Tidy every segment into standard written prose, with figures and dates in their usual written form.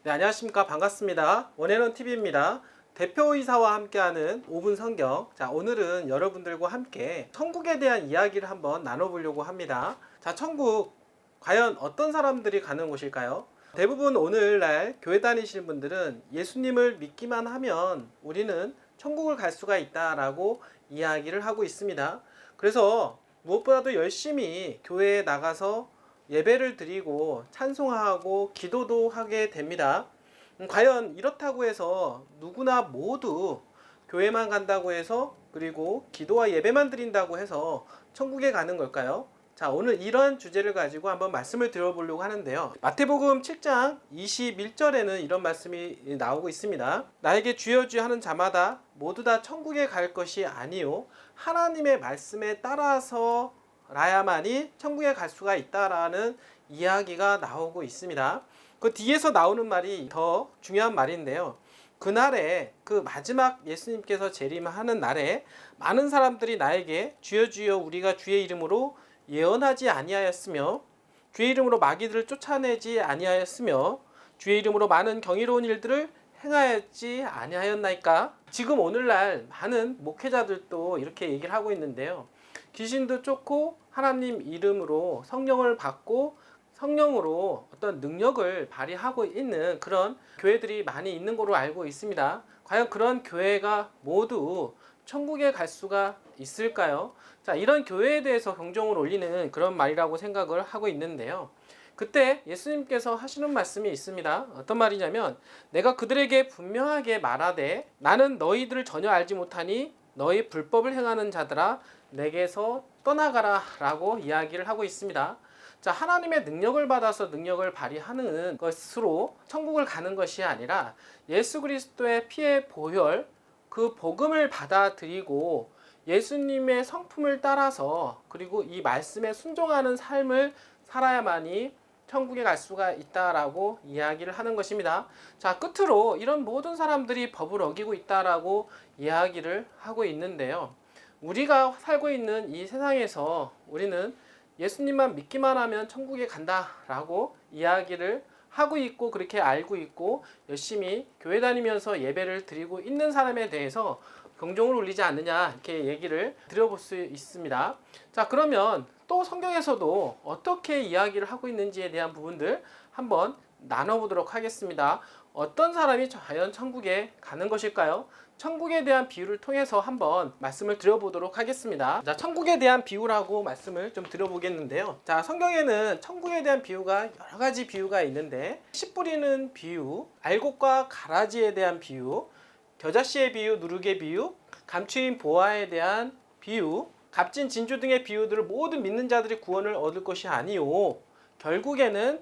네, 안녕하십니까. 반갑습니다. 원앤원 TV입니다. 대표이사와 함께하는 5분 성경. 자, 오늘은 여러분들과 함께 천국에 대한 이야기를 한번 나눠보려고 합니다. 자, 천국 과연 어떤 사람들이 가는 곳일까요? 대부분 오늘날 교회 다니시는 분들은 예수님을 믿기만 하면 우리는 천국을 갈 수가 있다라고 이야기를 하고 있습니다. 그래서 무엇보다도 열심히 교회에 나가서 예배를 드리고 찬송하고 기도도 하게 됩니다. 과연 이렇다고 해서 누구나 모두 교회만 간다고 해서 그리고 기도와 예배만 드린다고 해서 천국에 가는 걸까요? 자, 오늘 이런 주제를 가지고 한번 말씀을 드려보려고 하는데요. 마태복음 7장 21절에는 이런 말씀이 나오고 있습니다. 나에게 주여 주여 하는 자마다 모두 다 천국에 갈 것이 아니요 하나님의 말씀에 따라서 라야만이 천국에 갈 수가 있다라는 이야기가 나오고 있습니다. 그 뒤에서 나오는 말이 더 중요한 말인데요. 그날에 그 마지막 예수님께서 재림하는 날에 많은 사람들이 나에게 주여 주여 우리가 주의 이름으로 예언하지 아니하였으며 주의 이름으로 마귀들을 쫓아내지 아니하였으며 주의 이름으로 많은 경이로운 일들을 행하였지 아니하였나이까. 지금 오늘날 많은 목회자들도 이렇게 얘기를 하고 있는데요. 귀신도 쫓고 하나님 이름으로 성령을 받고 성령으로 어떤 능력을 발휘하고 있는 그런 교회들이 많이 있는 걸로 알고 있습니다. 과연 그런 교회가 모두 천국에 갈 수가 있을까요? 자, 이런 교회에 대해서 경종을 울리는 그런 말이라고 생각을 하고 있는데요. 그때 예수님께서 하시는 말씀이 있습니다. 어떤 말이냐면 내가 그들에게 분명하게 말하되 나는 너희들을 전혀 알지 못하니 너희 불법을 행하는 자들아 내게서 떠나가라 라고 이야기를 하고 있습니다. 자, 하나님의 능력을 받아서 능력을 발휘하는 것으로 천국을 가는 것이 아니라 예수 그리스도의 피의 보혈 그 복음을 받아들이고 예수님의 성품을 따라서 그리고 이 말씀에 순종하는 삶을 살아야만이 천국에 갈 수가 있다라고 이야기를 하는 것입니다. 자, 끝으로 이런 모든 사람들이 법을 어기고 있다라고 이야기를 하고 있는데요. 우리가 살고 있는 이 세상에서 우리는 예수님만 믿기만 하면 천국에 간다라고 이야기를 하고 있고 그렇게 알고 있고 열심히 교회 다니면서 예배를 드리고 있는 사람에 대해서 경종을 울리지 않느냐 이렇게 얘기를 드려볼 수 있습니다. 자, 그러면 또 성경에서도 어떻게 이야기를 하고 있는지에 대한 부분들 한번 나눠보도록 하겠습니다. 어떤 사람이 과연 천국에 가는 것일까요? 천국에 대한 비유를 통해서 한번 말씀을 드려보도록 하겠습니다. 자, 천국에 대한 비유라고 말씀을 좀 드려보겠는데요. 자, 성경에는 천국에 대한 비유가 여러 가지 비유가 있는데 씨 뿌리는 비유, 알곡과 가라지에 대한 비유, 겨자씨의 비유, 누룩의 비유, 감추인 보화에 대한 비유, 값진 진주 등의 비유들을 모든 믿는 자들이 구원을 얻을 것이 아니요 결국에는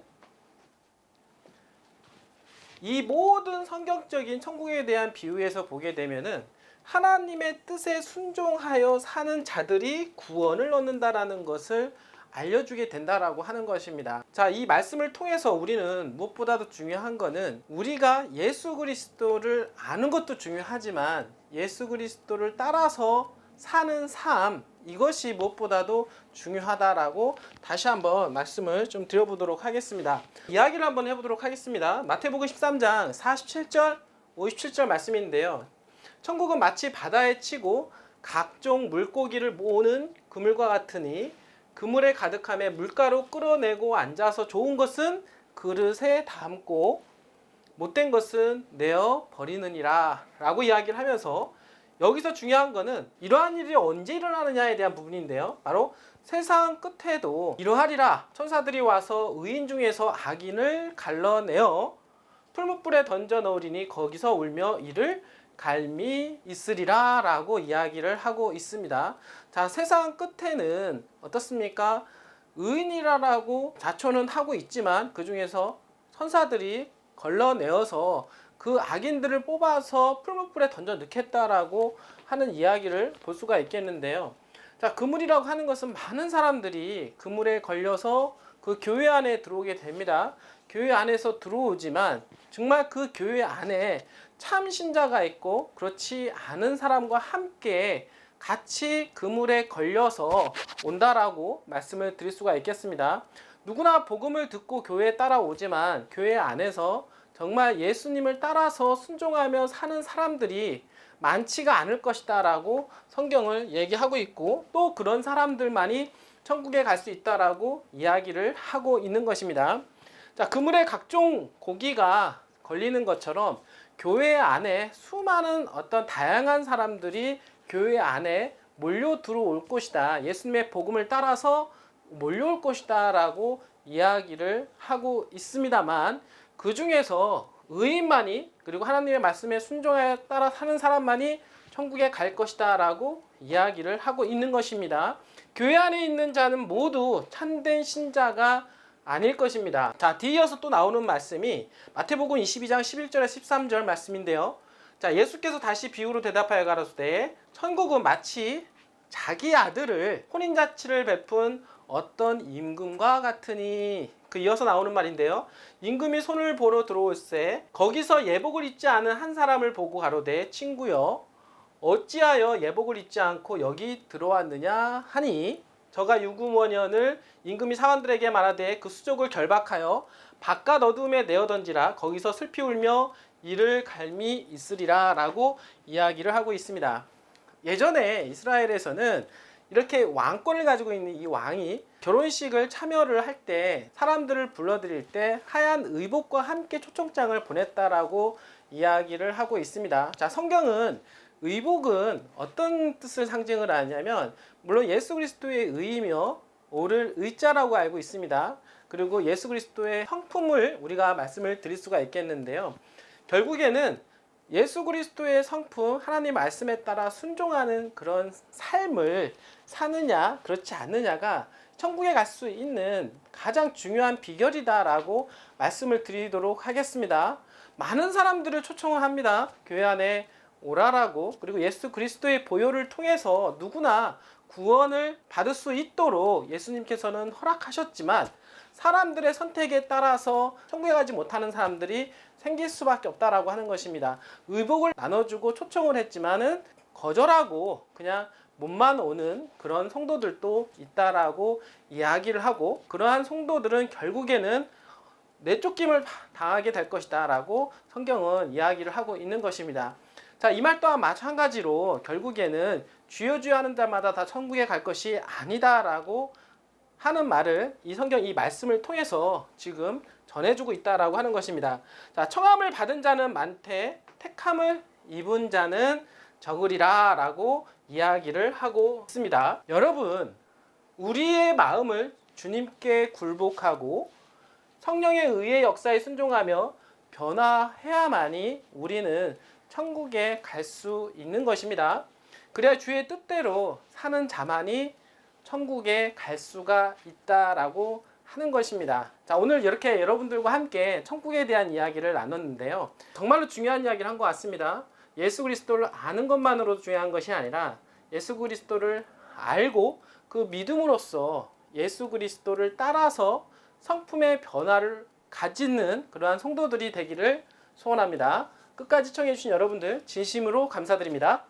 이 모든 성경적인 천국에 대한 비유에서 보게 되면은 하나님의 뜻에 순종하여 사는 자들이 구원을 얻는다라는 것을 알려주게 된다라고 하는 것입니다. 자, 이 말씀을 통해서 우리는 무엇보다도 중요한 거는 우리가 예수 그리스도를 아는 것도 중요하지만 예수 그리스도를 따라서 사는 삶, 이것이 무엇보다도 중요하다라고 다시 한번 말씀을 좀 드려보도록 하겠습니다. 이야기를 한번 해보도록 하겠습니다. 마태복음 13장 47절 57절 말씀인데요. 천국은 마치 바다에 치고 각종 물고기를 모으는 그물과 같으니 그물에 가득함에 물가로 끌어내고 앉아서 좋은 것은 그릇에 담고 못된 것은 내어 버리느니라 라고 이야기를 하면서 여기서 중요한 거는 이러한 일이 언제 일어나느냐에 대한 부분인데요. 바로 세상 끝에도 이러하리라. 천사들이 와서 의인 중에서 악인을 갈라내어 풀무불에 던져 넣으리니 거기서 울며 이를 갈미 있으리라 라고 이야기를 하고 있습니다. 자, 세상 끝에는 어떻습니까? 의인이라고 자초는 하고 있지만 그 중에서 천사들이 걸러내어서 그 악인들을 뽑아서 풀무불에 던져 넣겠다라고 하는 이야기를 볼 수가 있겠는데요. 자, 그물이라고 하는 것은 많은 사람들이 그물에 걸려서 그 교회 안에 들어오게 됩니다. 교회 안에서 들어오지만 정말 그 교회 안에 참 신자가 있고 그렇지 않은 사람과 함께 같이 그물에 걸려서 온다라고 말씀을 드릴 수가 있겠습니다. 누구나 복음을 듣고 교회에 따라오지만 교회 안에서 정말 예수님을 따라서 순종하며 사는 사람들이 많지가 않을 것이다 라고 성경을 얘기하고 있고, 또 그런 사람들만이 천국에 갈 수 있다라고 이야기를 하고 있는 것입니다. 자, 그물에 각종 고기가 걸리는 것처럼 교회 안에 수많은 어떤 다양한 사람들이 교회 안에 몰려 들어올 것이다. 예수님의 복음을 따라서 몰려올 것이다 라고 이야기를 하고 있습니다만, 그 중에서 의인만이, 그리고 하나님의 말씀에 순종하여 따라 사는 사람만이 천국에 갈 것이다 라고 이야기를 하고 있는 것입니다. 교회 안에 있는 자는 모두 참된 신자가 아닐 것입니다. 자, 뒤이어서 또 나오는 말씀이 마태복음 22장 11절에 13절 말씀인데요. 자, 예수께서 다시 비유로 대답하여 가로되 천국은 마치 자기 아들을 혼인잔치를 베푼 어떤 임금과 같으니. 그 이어서 나오는 말인데요. 임금이 손을 보러 들어올새 거기서 예복을 입지 않은 한 사람을 보고 가로되 친구여 어찌하여 예복을 입지 않고 여기 들어왔느냐 하니, 저가 유구원년을 임금이 사관들에게 말하되 그 수족을 결박하여 바깥 어둠에 내어 던지라. 거기서 슬피 울며 이를 갈미 있으리라 라고 이야기를 하고 있습니다. 예전에 이스라엘에서는 이렇게 왕권을 가지고 있는 이 왕이 결혼식을 참여를 할 때, 사람들을 불러들일 때 하얀 의복과 함께 초청장을 보냈다라고 이야기를 하고 있습니다. 자, 성경은 의복은 어떤 뜻을 상징을 하냐면, 물론 예수 그리스도의 의이며 오를 의자라고 알고 있습니다. 그리고 예수 그리스도의 성품을 우리가 말씀을 드릴 수가 있겠는데요. 결국에는 예수 그리스도의 성품, 하나님 말씀에 따라 순종하는 그런 삶을 사느냐 그렇지 않느냐가 천국에 갈 수 있는 가장 중요한 비결이다라고 말씀을 드리도록 하겠습니다. 많은 사람들을 초청을 합니다. 교회 안에 오라라고. 그리고 예수 그리스도의 보혈을 통해서 누구나 구원을 받을 수 있도록 예수님께서는 허락하셨지만, 사람들의 선택에 따라서 천국에 가지 못하는 사람들이 생길 수밖에 없다라고 하는 것입니다. 의복을 나눠주고 초청을 했지만은 거절하고 그냥 몸만 오는 그런 성도들도 있다라고 이야기를 하고, 그러한 성도들은 결국에는 내쫓김을 당하게 될 것이다 라고 성경은 이야기를 하고 있는 것입니다. 자, 이 말 또한 마찬가지로 결국에는 주여 주여 하는 자마다 다 천국에 갈 것이 아니다 라고 하는 말을 이 성경 이 말씀을 통해서 지금 전해주고 있다라고 하는 것입니다. 자, 청함을 받은 자는 많되 택함을 입은 자는 적으리라 라고 이야기를 하고 있습니다. 여러분, 우리의 마음을 주님께 굴복하고 성령의 의의 역사에 순종하며 변화해야만이 우리는 천국에 갈 수 있는 것입니다. 그래야 주의 뜻대로 사는 자만이 천국에 갈 수가 있다라고 하는 것입니다. 자, 오늘 이렇게 여러분들과 함께 천국에 대한 이야기를 나눴는데요. 정말로 중요한 이야기를 한 것 같습니다. 예수 그리스도를 아는 것만으로도 중요한 것이 아니라 예수 그리스도를 알고 그 믿음으로써 예수 그리스도를 따라서 성품의 변화를 가지는 그러한 성도들이 되기를 소원합니다. 끝까지 시청해주신 여러분들 진심으로 감사드립니다.